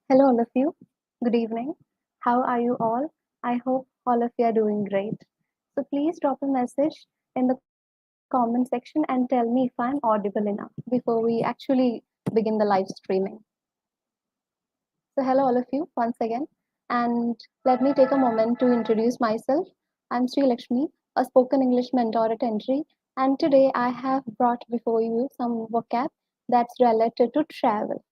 Hello, all of you. Good evening. How are you all? I hope all of you are doing great. So please drop a message in the comment section and tell me if I'm audible enough before we actually begin the live streaming. So, hello, all of you, once again. And let me take a moment to introduce myself. I'm Sri Lakshmi, a spoken English mentor at Entri. And today I have brought before you some vocab that's related to travel.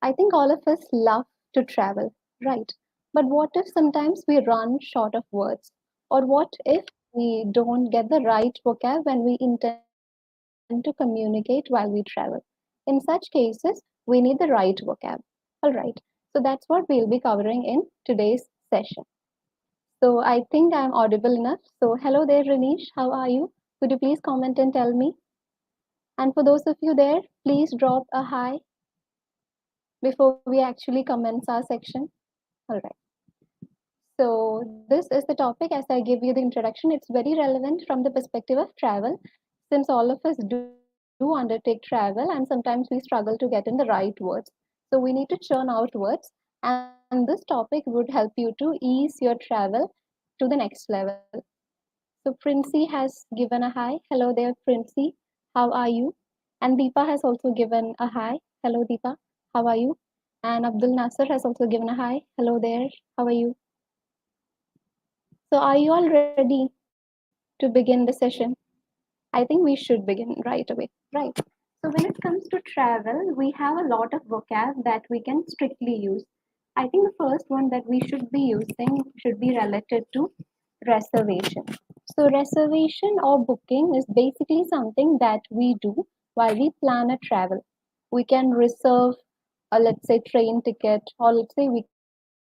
I think all of us love to travel, right? But what if sometimes we run short of words? Or what if we don't get the right vocab when we intend to communicate while we travel? In such cases, we need the right vocab. All right. So that's what we'll be covering in today's session. So I think I'm audible enough. So hello there, Ranish. How are you? Could you please comment and tell me? And for those of you there, please drop a hi before we actually commence our section. All right. So, this is the topic. As I give you the introduction, it's very relevant from the perspective of travel, since all of us do undertake travel and sometimes we struggle to get in the right words. So, we need to churn out words, and this topic would help you to ease your travel to the next level. So, Princey has given a hi. Hello there, Princey. How are you? And Deepa has also given a hi. Hello, Deepa. How are you? And Abdul Nasser has also given a hi. Hello there. How are you? So, are you all ready to begin the session? I think we should begin right away. Right. So, when it comes to travel, we have a lot of vocab that we can strictly use. I think the first one that we should be using should be related to reservation. So, reservation or booking is basically something that we do while we plan a travel. We can reserve a, let's say, train ticket, or let's say we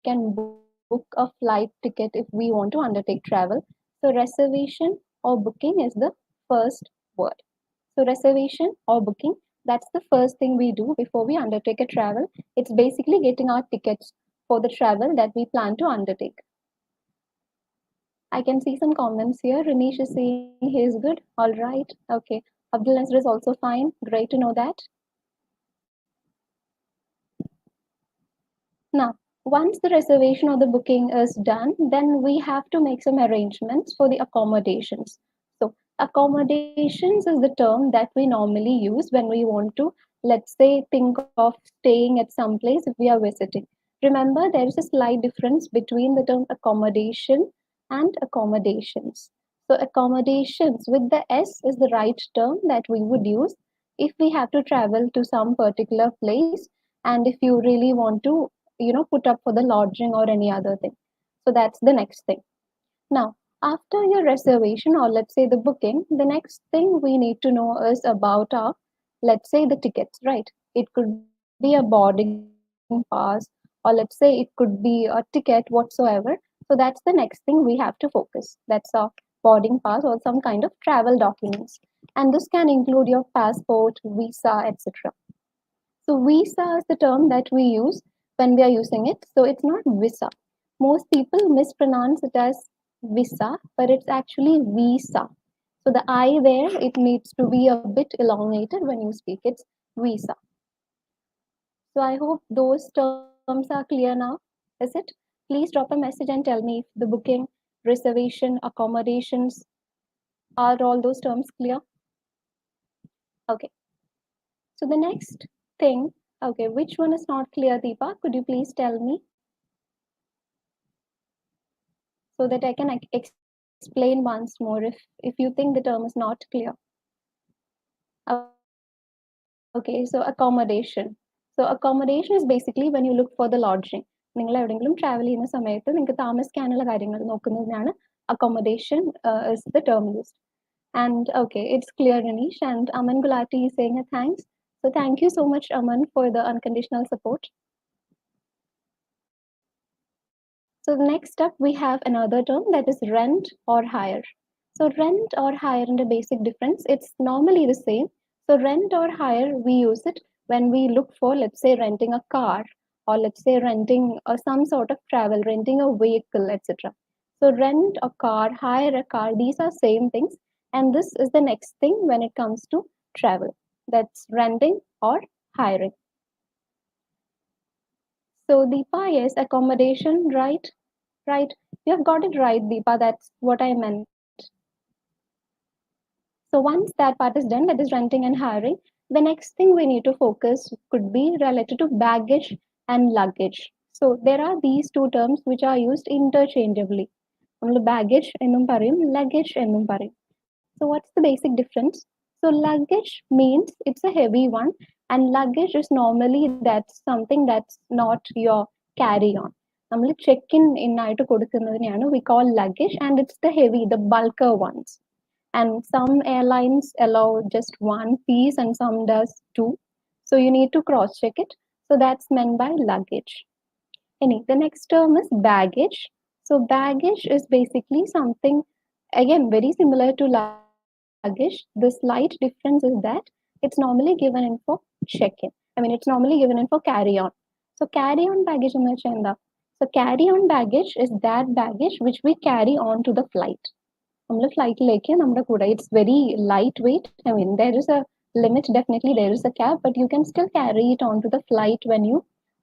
can book a flight ticket if we want to undertake travel. So, reservation or booking is the first word. So, reservation or booking, that's the first thing we do before we undertake a travel. It's basically getting our tickets for the travel that we plan to undertake. I can see some comments here. Renish is saying he is good. All right. Okay. Abdul Nasr is also fine. Great to know that. Now, once the reservation or the booking is done, then we have to make some arrangements for the accommodations. So, accommodations is the term that we normally use when we want to, let's say, think of staying at some place if we are visiting. Remember, there is a slight difference between the term accommodation and accommodations. So, accommodations with the S is the right term that we would use if we have to travel to some particular place and if you really want to put up for the lodging or any other thing. So that's the next thing. Now, after your reservation or let's say the booking, the next thing we need to know is about our, let's say, the tickets, right? It could be a boarding pass, or let's say it could be a ticket whatsoever. So that's the next thing we have to focus. That's our boarding pass or some kind of travel documents. And this can include your passport, visa, etc. So visa is the term that we use when we are using it. So it's not visa. Most people mispronounce it as visa, but it's actually visa. So the I there, it needs to be a bit elongated when you speak. It's visa. So I hope those terms are clear now. Is it? Please drop a message and tell me if the booking, reservation, accommodations are all those terms clear. Okay. So the next thing, okay, which one is not clear, Deepa? Could you please tell me so that I can explain once more if you think the term is not clear? Okay, so accommodation. So accommodation is basically when you look for the lodging. നിങ്ങൾ എവിടെയെങ്കിലും travel ചെയ്യുന്ന സമയത്ത് നിങ്ങൾക്ക് താമസിക്കാനുള്ള കാര്യങ്ങൾ നോക്കുന്നതിനാണ് accommodation is the term used. And okay, it's clear, Anish. And Aman Gulati is saying a thanks. So thank you so much, Aman, for the unconditional support. So next up, we have another term that is rent or hire. So rent or hire in the basic difference, it's normally the same. So rent or hire, we use it when we look for, let's say, renting a car or let's say renting some sort of travel, renting a vehicle, etc. So rent a car, hire a car, these are same things. And this is the next thing when it comes to travel. That's renting or hiring. So Deepa, yes, accommodation, right? Right. You have got it right, Deepa. That's what I meant. So once that part is done, that is renting and hiring, the next thing we need to focus could be related to baggage and luggage. So there are these two terms which are used interchangeably. നമ്മൾ baggage എന്നും പറയും luggage എന്നും പറയും. So what's the basic difference? So luggage means it's a heavy one, and luggage is normally that's something that's not your carry on. നമ്മൾ check in ആയിട്ട് കൊടുക്കുന്നതിനെയാണ് we call luggage, and it's the heavy, the bulker ones. And some airlines allow just one piece and some does two, so you need to cross check it. So that's meant by luggage. The next term is baggage. So baggage is basically something again very similar to luggage. The slight difference is that it's normally given in for check-in. It's normally given in for carry-on. So carry-on baggage എന്ന് വെച്ചാൽ എന്താ? So carry-on baggage is that baggage which we carry on to the flight. നമ്മൾ ഫ്ലൈറ്റിലേക്ക് നമ്മുടെ കൂടെ it's very light weight. There is A limit, definitely there is a cap, but you can still carry it onto the flight when you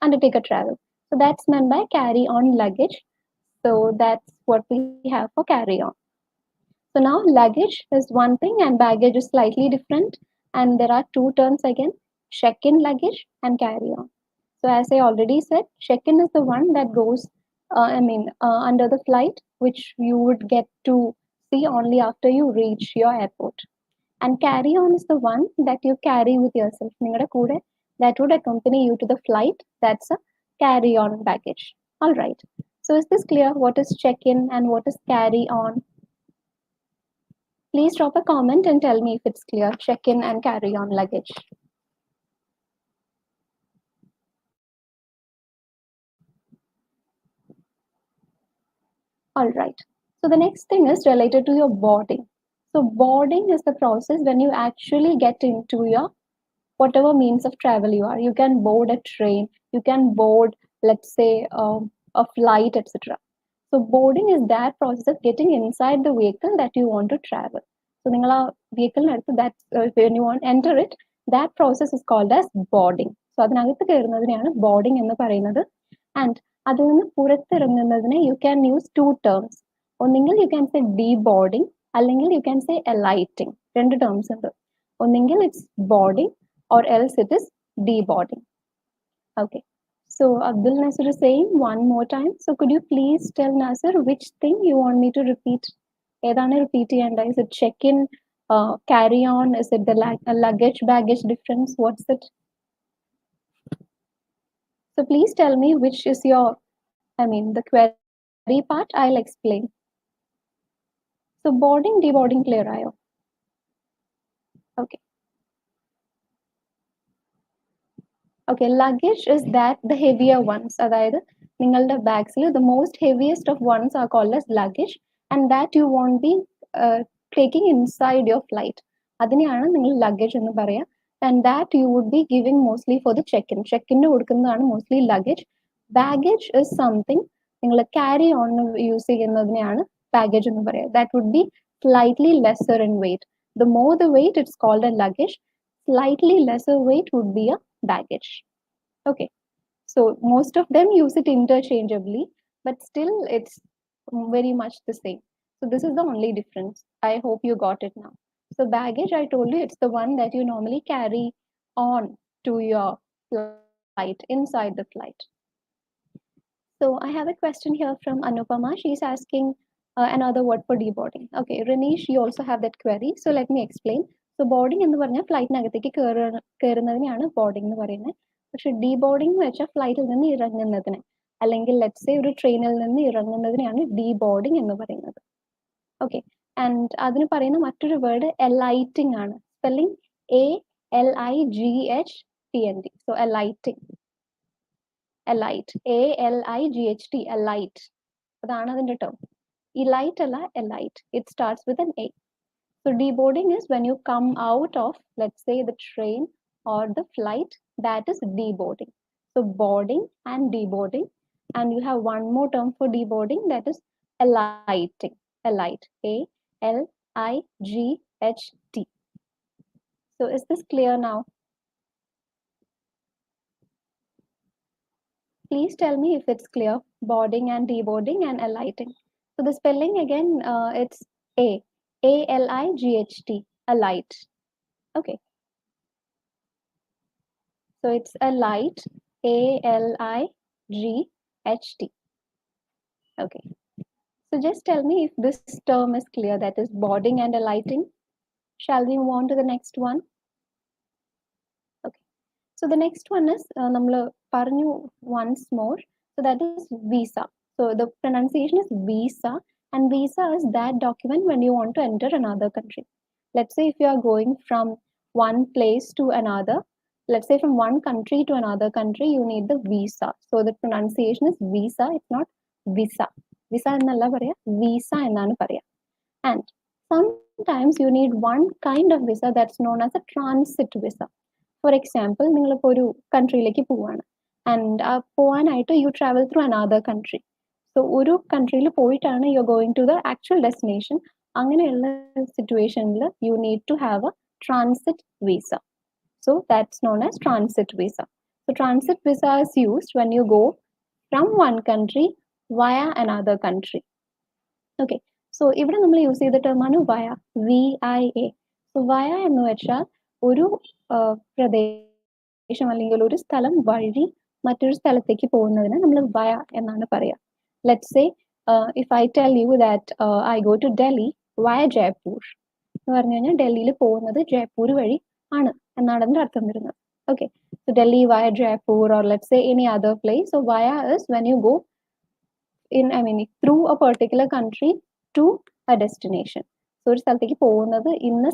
undertake a travel. So that's meant by carry on luggage. So that's what we have for carry on. So now luggage is one thing and baggage is slightly different. And there are two terms again, check-in luggage and carry-on. So as I already said, check-in is the one that goes, under the flight, which you would get to see only after you reach your airport. And carry-on is the one that you carry with yourself. നിങ്ങളുടെ കൂടെ that would accompany you to the flight. That's a carry-on baggage. All right. So is this clear? What is check-in and what is carry-on? Please drop a comment and tell me if it's clear. Check-in and carry-on luggage. All right. So the next thing is related to your boarding. So boarding is the process when you actually get into your whatever means of travel you are. You can board a train, you can board, let's say, a flight, etc. So boarding is that process of getting inside the vehicle that you want to travel. So നിങ്ങൾ ആ വെഹിക്കിളിനടുത്ത് that when you want enter it, that process is called as boarding. So അതിനകത്ത് കയറുന്നതിനെയാണ് boarding എന്ന് പറയുന്നത്. And അതിൽ നിന്ന് പുറത്തിറങ്ങുന്നതിനെ you can use two terms. ഒന്നെങ്കിൽ you can say deboarding, അല്ലെങ്കിൽ you can say alighting. രണ്ട് terms ഉണ്ട്. ഒന്നെങ്കിൽ it's boarding or else it is deboarding. Okay. So Abdul Nasir is saying one more time. So could you please tell Nasir which thing you want me to repeat? ഏതാണ് repeat ചെയ്യേണ്ട? Is it check-in, carry on? Is it the luggage baggage difference? What's it? So please tell me which is your, the query part. I'll explain. So boarding, deboarding clear ആയോ? Okay. Okay, luggage is that the heavier ones. അതായത് നിങ്ങളുടെ ബാഗ്സിൽ the most heaviest of ones are called as luggage, and that you won't be taking inside your flight. അതിനെയാണ് നിങ്ങൾ luggage എന്ന് പറയാ. And that you would be giving mostly for the check-in. Check-in കൊടുക്കുന്നതാണ് mostly luggage. Baggage is something നിങ്ങൾ carry on use ചെയ്യുന്നതിനെയാണ് baggage എന്ന് പറയാ. That would be slightly lesser in weight. The more the weight, it's called a luggage. Slightly lesser weight would be a baggage. Okay, so most of them use it interchangeably, but still it's very much the same. So this is the only difference. I hope you got it now. So baggage, I told you, it's the one that you normally carry on to your flight, inside the flight. So I have a question here from Anupama. She's asking another word for deboarding. Okay, Renish, you also have that query. So let me explain. So boarding എന്ന് പറഞ്ഞാൽ ഫ്ലൈറ്റിനകത്തേക്ക് കയറുന്നതിനെയാണ് boarding എന്ന് പറയുന്നത്. പക്ഷെ ഡീബോർഡിംഗ് എന്ന് വെച്ചാൽ ഫ്ലൈറ്റിൽ നിന്ന് ഇറങ്ങുന്നതിന്, അല്ലെങ്കിൽ ലെറ്റ്സ് സേ ഒരു ട്രെയിനിൽ നിന്ന് ഇറങ്ങുന്നതിനെയാണ് ഡീബോർഡിംഗ് എന്ന് പറയുന്നത്. ഓക്കെ, ആൻഡ് അതിന് പറയുന്ന മറ്റൊരു വേർഡ് എലൈറ്റിംഗ് ആണ്. Spelling ALIGHTND. So alighting. Alight, ALIGHT, alight. അതാണ് അതിന്റെ ടേം. Elite അല്ല, elite. It starts with an A. So deboarding is when you come out of, let's say, the train or the flight. That is deboarding. So boarding and deboarding. And you have one more term for deboarding, that is alighting. Alight, ALIGHT. So is this clear now? Please tell me if it's clear. Boarding and deboarding and alighting. So the spelling again, it's A-L-I-G-H-T, alight. Okay. So it's alight, A-L-I-G-H-T. Okay. So just tell me if this term is clear, that is boarding and alighting. Shall we move on to the next one? Okay. So the next one is nammal paranju once more. So that is visa. So the pronunciation is visa, and visa is that document when you want to enter another country. Let's say if you are going from one place to another, let's say from one country to another country, you need the visa. So the pronunciation is visa. It's not visa. Visa എന്നല്ല പറയാ, visa എന്നാണ് പറയാ. And sometimes you need one kind of visa that's known as a transit visa. For example, നിങ്ങളിപ്പോൾ ഒരു കൺട്രിയിലേക്ക് പോവാണ്, and പോവാനായിട്ട് you travel through another country. So ഒരു കൺട്രിയിൽ പോയിട്ടാണ് you going to the actual destination. അങ്ങനെയുള്ള സിറ്റുവേഷനിൽ you need to have a transit visa. So that's known as transit visa. So transit visa is used when you go from one country via another country. Okay. So ഇവിടെ നമ്മൾ use ചെയ്ത ടേമാണ് വയ, VIA. So വയ എന്ന് വെച്ചാൽ ഒരു പ്രദേശം അല്ലെങ്കിൽ ഒരു സ്ഥലം വഴി മറ്റൊരു സ്ഥലത്തേക്ക് പോകുന്നതിന് നമ്മൾ വയ എന്നാണ് പറയുക. Let's say if I tell you that I go to Delhi via Jaipur എന്ന് പറഞ്ഞു കഴിഞ്ഞാൽ ഡൽഹിയിൽ പോകുന്നത് ജയ്പൂർ വഴി ആണ് എന്നാണ് അതിന്റെ അർത്ഥം വരുന്നത്. Okay. So Delhi via Jaipur, or let's say any other place. So via is when you go through a particular country to a destination. So ഒരു സ്ഥലത്തേക്ക് പോകുന്നത് ഇന്ന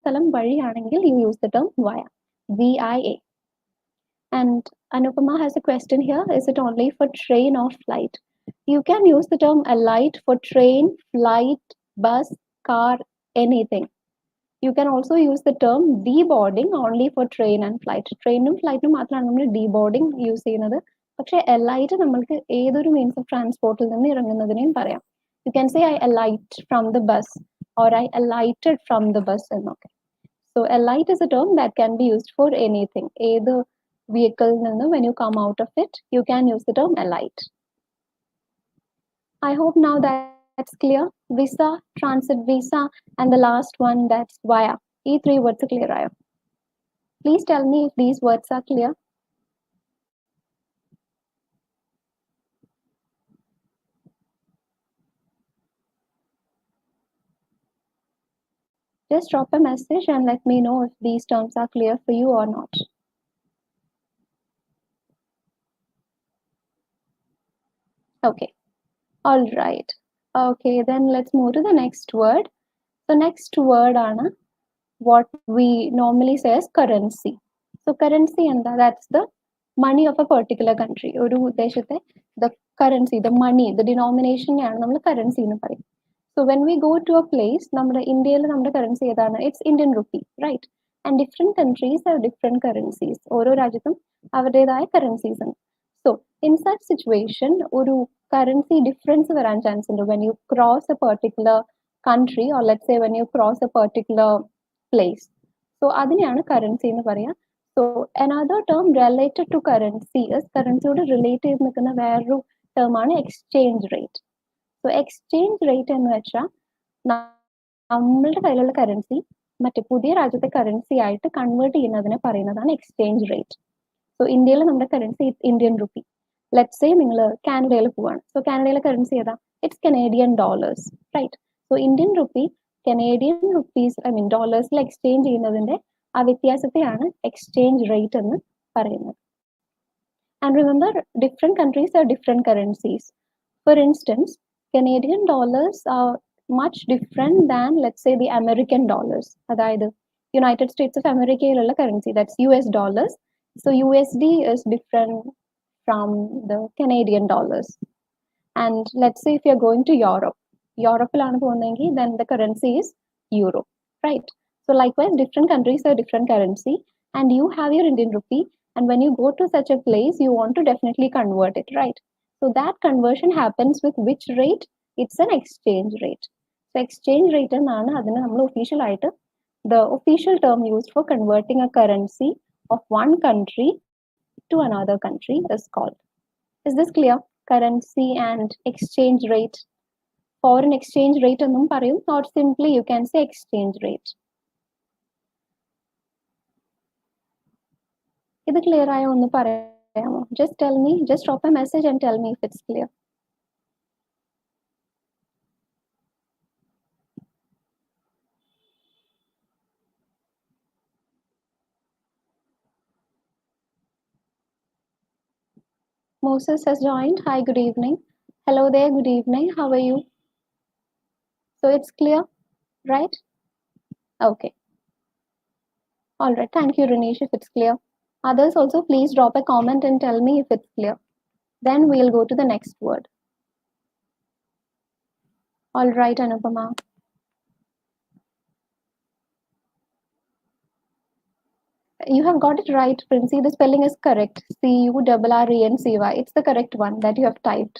സ്ഥലം വഴിയാണെങ്കിൽ you use the term via, VIA. And Anupama has a question here. Is it only for train or flight? You can use the term alight for train, flight, bus, car, anything. You can also use the term deboarding only for train and flight. ട്രെയിനും ഫ്ലൈറ്റിനും മാത്രമാണ് നമ്മൾ deboarding use ചെയ്യുന്നത്. പക്ഷെ alight നമ്മൾക്ക് ഏതൊരു means of ട്രാൻസ്പോർട്ടിൽ നിന്ന് ഇറങ്ങുന്നതിനെയും പറയാം. You can say I alight from the bus, or I alighted from the bus എന്നൊക്കെ. So alight is a term that can be used for anything. ഏത് vehicle നിന്ന് when you come out of it, you can use the term alight. I hope now that's clear. Visa, transit visa, and the last one, that's via. ഈ 3 words clear ആയോ? Please tell me if these words are clear. Just drop a message and let me know if these terms are clear for you or not. Okay. All right. Okay, then let's move to the next word. The next word ആണ് what we normally say as currency. So currency എന്താ? That's the money of a particular country. ഒരു ദേശത്തെ the currency, the money, the denomination ആണ് നമ്മൾ currency എന്ന് പറയും. So when we go to a place, നമ്മുടെ ഇന്ത്യയിൽ നമ്മുടെ currency ഏതാണ്? It's Indian rupee, right? And different countries have different currencies. ഓരോ രാജ്യത്തും അവരുടേതായ currencies ഉണ്ട്. So in such situation, ഒരു currency difference വരാൻ chance ഉണ്ട് when you cross a particular country, or let's say when you cross a particular place. So അതിനെയാണ് currency എന്ന് പറയുക. So another term related to currency is currencyയോട് relate ചെയ്ത് നിൽക്കുന്ന വേറൊരു term ആണ് exchange rate. So exchange rate എന്ന് വെച്ചാൽ നമ്മളുടെ കയ്യിലുള്ള കറൻസി മറ്റേ പുതിയ രാജ്യത്തെ കറൻസി ആയിട്ട് കൺവേർട്ട് ചെയ്യുന്നതിനെ പറയുന്നതാണ് എക്സ്ചേഞ്ച് റേറ്റ്. സോ ഇന്ത്യയിൽ നമ്മുടെ currency Indian rupee. Let's say നിങ്ങൾ കാനഡയിൽ പോവാണ്. സോ കാനഡയിലെ കറൻസി ഏതാ? It's Canadian dollars, right? So Indian rupee Canadian rupees ഡോളേഴ്സിൽ എക്സ്ചേഞ്ച് ചെയ്യുന്നതിന്റെ ആ വ്യത്യാസത്തെയാണ് എക്സ്ചേഞ്ച് റേറ്റ് എന്ന് പറയുന്നത്. And remember, different countries have different currencies. For instance, Canadian dollars are much different than, let's say, the American dollars. അതായത് United States of America currency, that's US dollars. So USD is different from the Canadian dollars. And let's say if you're going to Europe, then the currency is euro, right? So likewise, different countries have different currency, and you have your Indian rupee, and when you go to such a place, you want to definitely convert it, right? So that conversion happens with which rate? It's an exchange rate. So exchange rate എന്നാണ് അതിനെ നമ്മൾ official ആയിട്ട് the official term used for converting a currency of one country to another country is called. Is this clear? Currency and exchange rate. Foreign exchange rate എന്നും പറയും, or simply you can say exchange rate. ഇത് clear ആയോ ഒന്ന് പറയാമോ? Just tell me, just drop a message and tell me if it's clear. Moses has joined. Hi, good evening. Hello there, good evening. How are you? So it's clear, right? Okay. All right. Thank you, Renish, if it's clear. Others also, please drop a comment and tell me if it's clear. Then we'll go to the next word. All right, Anupama. You have got it right, Princey. The spelling is correct. Currency. It's the correct one that you have typed.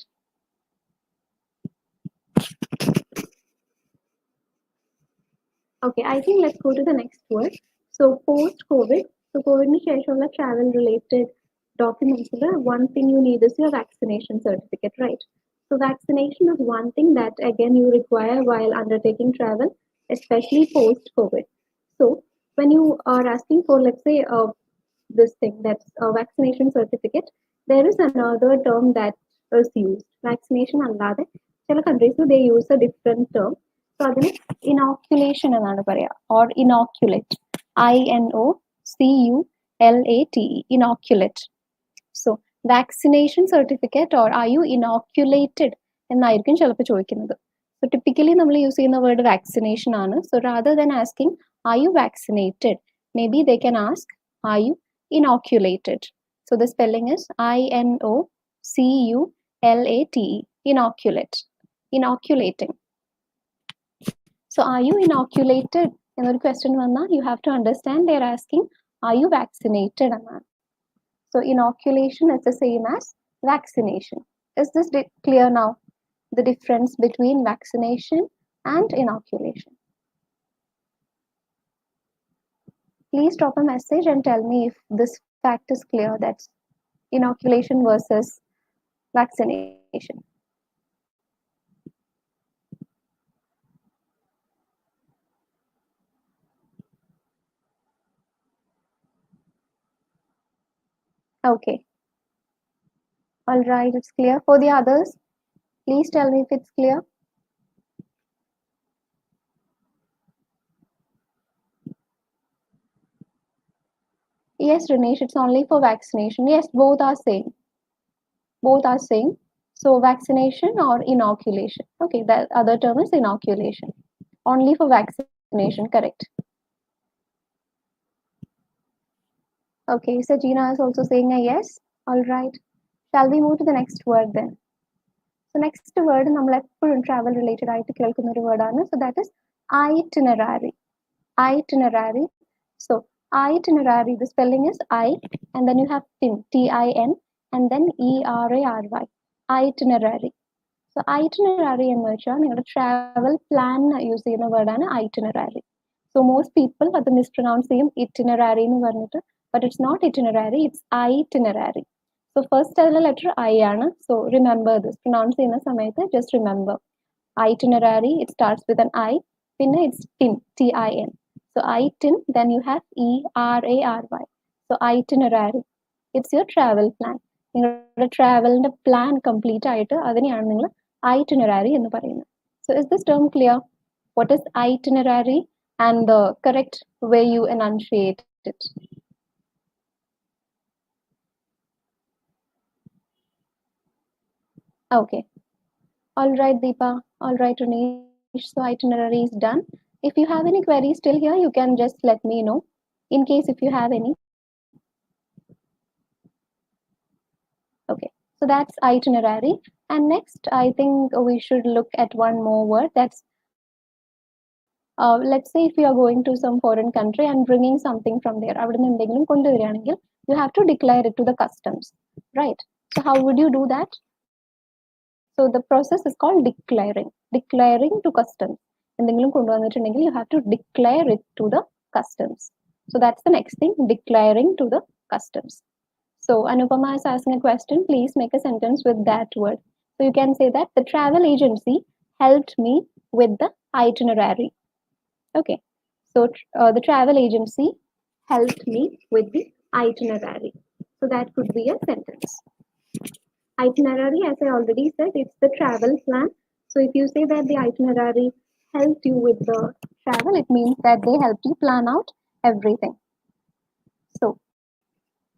Okay, I think let's go to the next word. So post-COVID, so COVID ശേഷമുള്ള travel related documents, one thing you need is your vaccination certificate, right? So vaccination is one thing that again you require while undertaking travel, especially post-COVID. So when you are asking for, let's say, this thing that's a vaccination certificate, there is another term that is used. Vaccination അല്ലാതെ ചില countries they use a different term. So അതിന് inoculation എന്നാണ് പറയുക, or inoculate. INOCULATE, inoculate. So vaccination certificate or are you inoculated എന്നായിരിക്കും ചിലപ്പോൾ ചോദിക്കുന്നത്. So typically നമ്മൾ use ചെയ്യുന്ന വേർഡ് vaccination ആണ്. So rather than asking are you vaccinated, maybe they can ask are you inoculated. So the spelling is INOCULATE, inoculate, inoculating. So are you inoculated എന്നൊരു question വന്നാൽ you have to understand they're asking are you vaccinated എന്നാണ്. So inoculation is the same as vaccination. Is this clear now? The difference between vaccination and inoculation. Please drop a message and tell me if this fact is clear, that's inoculation versus vaccination. Okay. All right, it's clear. For the others, please tell me if it's clear. Yes, Ranesh, it's only for vaccination. Yes, both are same. Both are same. So vaccination or inoculation. Okay, the other term is inoculation. Only for vaccination, correct. Okay, Sajina is also saying a yes. All right. Shall we move to the next word then? So next word നമ്മൾ എപ്പോഴും travel related ആയിട്ട് കേൾക്കുന്ന ഒരു വേർഡാണ്. So that is itinerary. Itinerary. So itinerary, the spelling is I and then you have tin, TIN and then ERARY. Itinerary. So itinerary എന്ന് വെച്ചാൽ നിങ്ങളുടെ travel plan use ചെയ്യുന്ന വേർഡാണ് itinerary. So most people അത് mispronounce ചെയ്യും itinerary എന്ന് പറഞ്ഞിട്ട്, but it's not itinerary, it's itinerary. So first letter I ആണ്. So remember this. Pronounce ചെയ്യുന്ന സമയത്ത് just remember. Itinerary, it starts with an I, പിന്നെ it's tin, TIN. So itin, then you have ERARY. So itinerary, it's your travel plan. നിങ്ങളുടെ ട്രാവലിന്റെ plan complete ആയിട്ട് അതിനെയാണ് നിങ്ങൾ itinerary എന്ന് പറയുന്നത്. So is this term clear? What is itinerary and the correct way you enunciate it? Okay. All right, Deepa. All right, Ranesh. So itinerary is done. If you have any queries still here, you can just let me know. In case if you have any. Okay. So that's itinerary. And next, I think we should look at one more word. That's let's say if you are going to some foreign country and bringing something from there, you have to declare it to the customs, right? So how would you do that? So the process is called declaring. Declaring to customs. You have to declare it to the customs. So that's the next thing, declaring to the customs. So Anupama is asking a question. Please make a sentence with that word. So you can say that the travel agency helped me with the itinerary. Okay. So the travel agency helped me with the itinerary. So that could be a sentence. Itinerary, as I already said, it's the travel plan. So if you say that the itinerary helped you with the travel, it means that they helped you plan out everything. So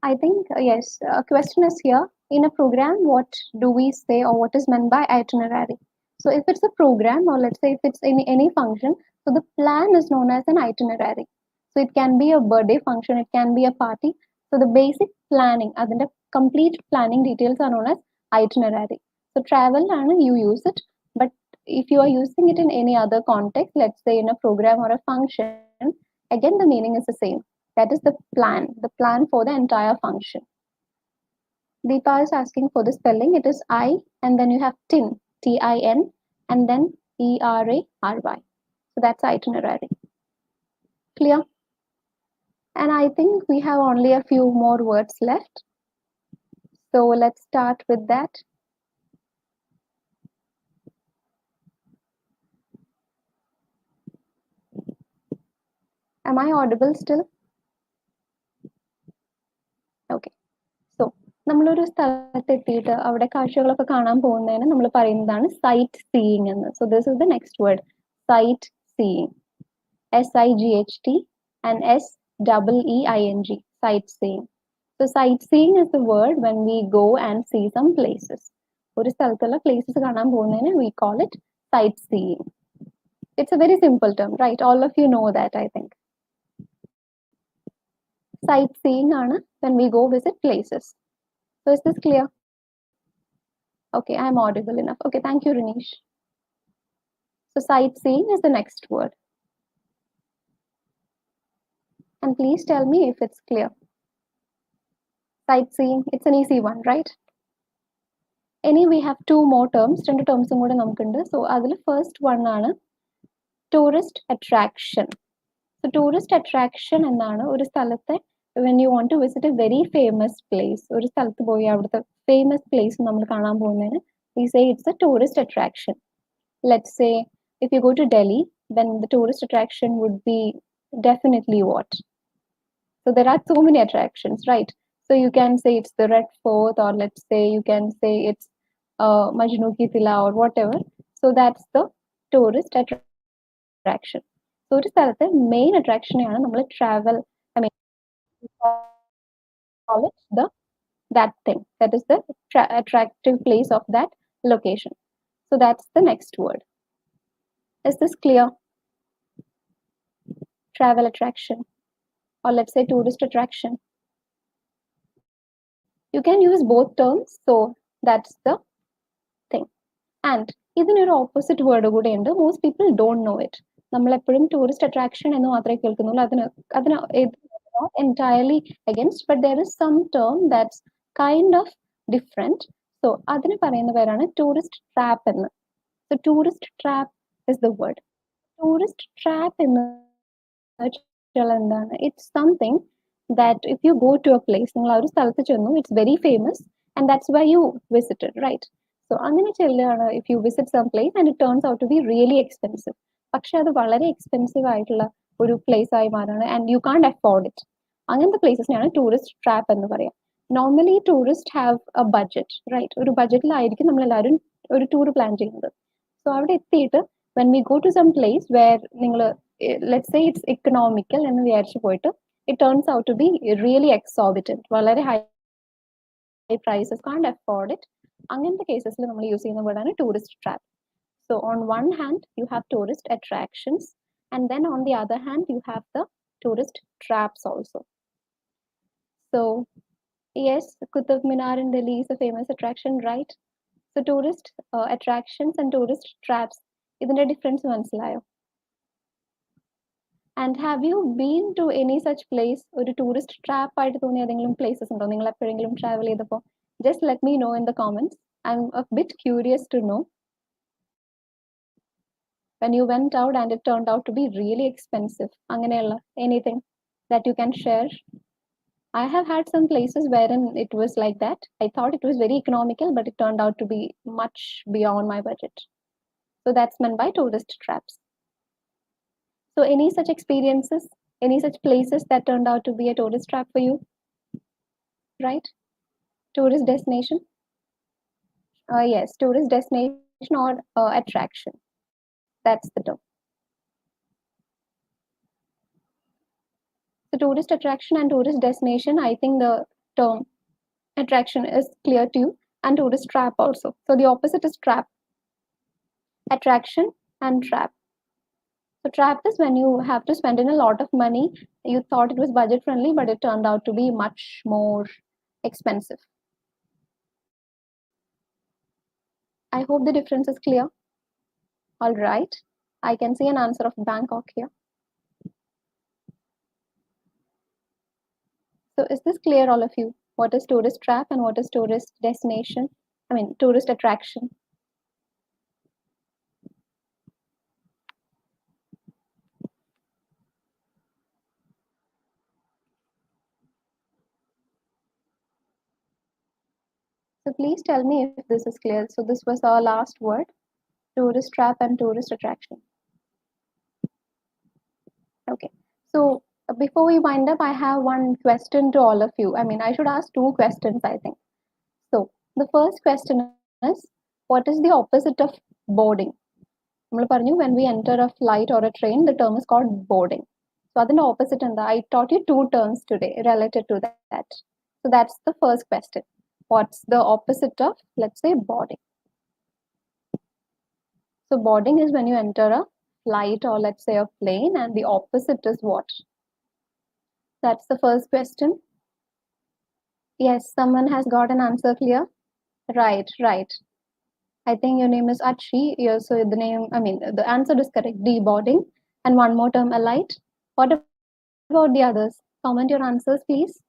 I think, yes, a question is here. In a program, what do we say or what is meant by itinerary? So if it's a program, or let's say if it's in any function, so the plan is known as an itinerary. So it can be a birthday function, it can be a party. So the basic planning, the complete planning details are known as itinerary. So travel, and you use it, but if you are using it in any other context, let's say in a program or a function, again the meaning is the same. That is the plan for the entire function. Deepa is asking for the spelling. It is I, and then you have tin, TIN, and then ERARY. So that's itinerary. Clear? And I think we have only a few more words left. So let's start with that. Am I audible still? Okay. So നമ്മളൊരു സ്ഥലത്ത് എത്തിയിട്ട് അവിടെ കാഴ്ചകളൊക്കെ കാണാൻ പോകുന്നതിന് നമ്മൾ പറയുന്നതാണ് sight seeing എന്ന്. So this is the next word, sight seeing. SIGHT and SEEING, sightseeing. So sightseeing is the word when we go and see some places. ഒരു സ്ഥലത്തുള്ള places കാണാൻ പോകുന്നതിന് we call it sightseeing. It's a very simple term, right? All of you know that, I think. Sightseeing ആണ് when we go visit places. So is this clear? Okay, I'm audible enough. Okay, thank you, Rinish. So sightseeing is the next word. And please tell me if it's clear. Sightseeing, it's an easy one, right? Any, we have two more terms, രണ്ട് ടേംസും കൂടെ നമുക്കുണ്ട്. So അതിൽ first one ആണ് tourist attraction. So tourist attraction എന്നാണ് ഒരു സ്ഥലത്തെ when you want to visit a very famous place, ഒരു സ്ഥലത്ത് പോയി അവിടുത്തെ ഫേമസ് പ്ലേസ് നമ്മൾ കാണാൻ പോകുന്നതിന് we say it's a tourist attraction. Let's say if you go to Delhi, then the tourist attraction would be definitely what? So there are so many attractions, right? So you can say it's the Red Fort, or let's say you can say it's Majnu Ki Tila or whatever. So that's the tourist attraction. So ഒരു സ്ഥലത്തെ main അട്രാക്ഷനെയാണ് നമ്മൾ travel, I mean, we call it that thing. That is the attractive place of that location. So that's the next word. Is this clear? Travel attraction, or let's say tourist attraction. You can use both terms, so that's the thing. And ഇതിനൊരു opposite word കൂടെ ഉണ്ട്. Most people don't know it. നമ്മൾ എപ്പോഴും tourist attraction എന്ന് മാത്രമേ കേൾക്കുന്നുള്ളൂ. അതിന് entirely against, but there is some term that's kind of different. So അതിന് പറയുന്ന പേരാണ് ടൂറിസ്റ്റ് ട്രാപ്പ് എന്ന്. So tourist trap is the word. Tourist trap എന്ന് വെച്ചാൽ എന്താണ്? It's something that if you go to a place, നിങ്ങൾ ആ ഒരു സ്ഥലത്ത് ചെന്നു, it's very famous and that's why you visited, right? So അങ്ങനെ ചെല്ലുകയാണ്, if you visit some place and it turns out to be really expensive. പക്ഷെ അത് വളരെ എക്സ്പെൻസീവ് ആയിട്ടുള്ള ഒരു പ്ലേസ് ആയി മാറാണ് and you can't afford it. അങ്ങനത്തെ പ്ലേസസിനെയാണ് ടൂറിസ്റ്റ് ട്രാപ്പ് എന്ന് പറയാം. Normally tourist have a budget, right? ഒരു ബഡ്ജറ്റിലായിരിക്കും നമ്മൾ എല്ലാവരും ഒരു ടൂർ പ്ലാൻ ചെയ്യുന്നത്. സോ അവിടെ എത്തിയിട്ട് when we go to some place where നിങ്ങൾ let's say it's economical എന്ന് വിചാരിച്ചു പോയിട്ട് it turns out to be really exorbitant, വളരെ high prices, can't afford it. അങ്ങനത്തെ കേസസിൽ നമ്മൾ യൂസ് ചെയ്യുന്ന വേർഡാണ് tourist trap. So on one hand you have tourist attractions, and then on the other hand you have the tourist traps also. So yes, Qutub Minar in Delhi is a famous attraction, right? So tourist attractions and tourist traps, ഇതിന്റെ difference മനസ്സിലായോ? And have you been to any such place? ഒരു tourist trap ആയിട്ട് തോന്നിയ ഏതെങ്കിലും places ഉണ്ടോ നിങ്ങൾ എപ്പോഴെങ്കിലും travel ചെയ്തപ്പോൾ? Just let me know in the comments. I'm a bit curious to know when you went out and it turned out to be really expensive. അങ്ങനെയുള്ള anything that you can share? I have had some places wherein it was like that. I thought it was very economical, but it turned out to be much beyond my budget. So that's meant by tourist traps. So any such experiences, any such places that turned out to be a tourist trap for you, right? Tourist destination? Yes, tourist destination or attraction. That's the term. So tourist attraction and tourist destination, I think the term attraction is clear to you, and tourist trap also. So the opposite is trap, attraction and trap. So trap is when you have to spend in a lot of money. You thought it was budget friendly, but it turned out to be much more expensive. I hope the difference is clear. All right. I can see an answer of Bangkok here. So is this clear, all of you? What is tourist trap and what is tourist destination? I mean, tourist attraction. So please tell me if this is clear. So this was our last word, tourist trap and tourist attraction. Okay. So before we wind up, I have one question to all of you. I mean, I should ask two questions, I think. So the first question is, what is the opposite of boarding? When we enter a flight or a train, the term is called boarding. So അതിന്റെ opposite എന്താ? I taught you two terms today related to that. So that's the first question. What's the opposite of, let's say, boarding? So boarding is when you enter a flight or let's say a plane, and the opposite is what? That's the first question. Yes, someone has got an answer clear. Right, right. I think your name is Achi. Yeah, so the name, I mean, the answer is correct. Deboarding. And one more term, alight. What about the others? Comment your answers, please.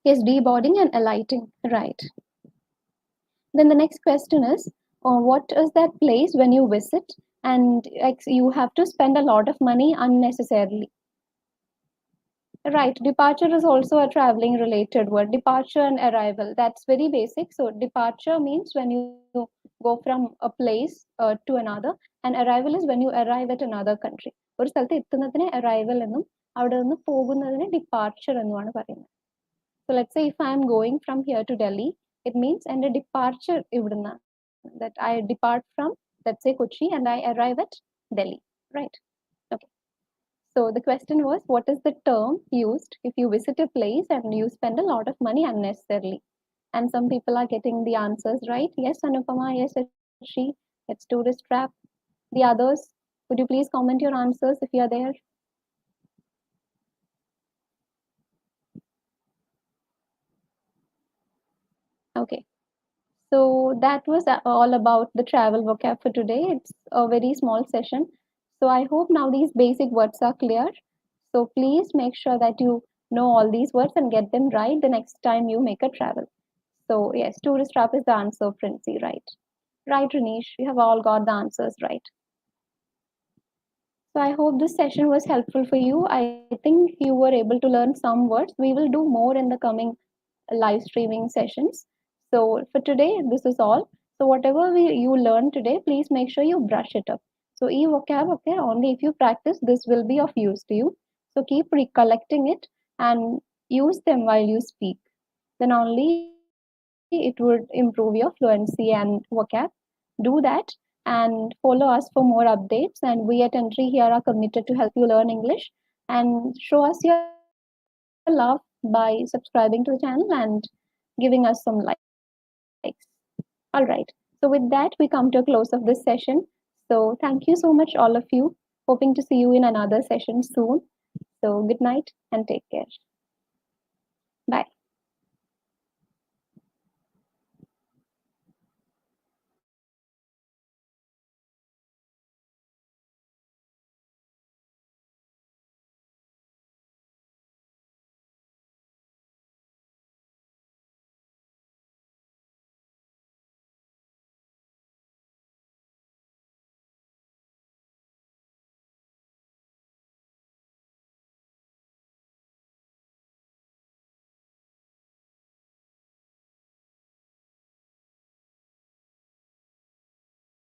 Yes, deboarding and alighting. Right. Then the next question is, what is that place when you visit and you have to spend a lot of money unnecessarily? Right, departure is also a traveling related word. Departure and arrival. That's very basic. So departure means when you go from a place to another, and arrival is when you arrive at another country. ഒരു സ്ഥലത്ത് എത്തുന്നതിനെ arrival എന്നും അവിടെ നിന്ന് പോകുന്നതിനെ departure എന്നുമാണ് പറയുന്നത്. So let's say if I am going from here to Delhi, it means എൻ്റെ departure ഇവിടുന്ന്, that I depart from, let's say, Kochi, and I arrive at Delhi, right? Okay. So the question was, what is the term used if you visit a place and you spend a lot of money unnecessarily? And some people are getting the answers right. Yes, Anupama. Yes, Ashi. It's tourist trap. The others, could you please comment your answers if you are there? Okay. So that was all about the travel vocab for today. It's a very small session. So I hope now these basic words are clear. So please make sure that you know all these words and get them right the next time you make a travel. So yes, tourist trap is the answer, Princey, right? Right, Ranish, you have all got the answers right. So I hope this session was helpful for you. I think you were able to learn some words. We will do more in the coming live streaming sessions. So for today, this is all. So whatever you learn today, please make sure you brush it up. So e-vocab, okay, only if you practice, this will be of use to you. So keep recollecting it and use them while you speak. Then only it would improve your fluency and vocab. Do that and follow us for more updates. And we at Entry here are committed to help you learn English, and show us your love by subscribing to the channel and giving us some likes. All right. So with that, we come to a close of this session. So thank you so much, all of you. Hoping to see you in another session soon. So good night and take care. Bye.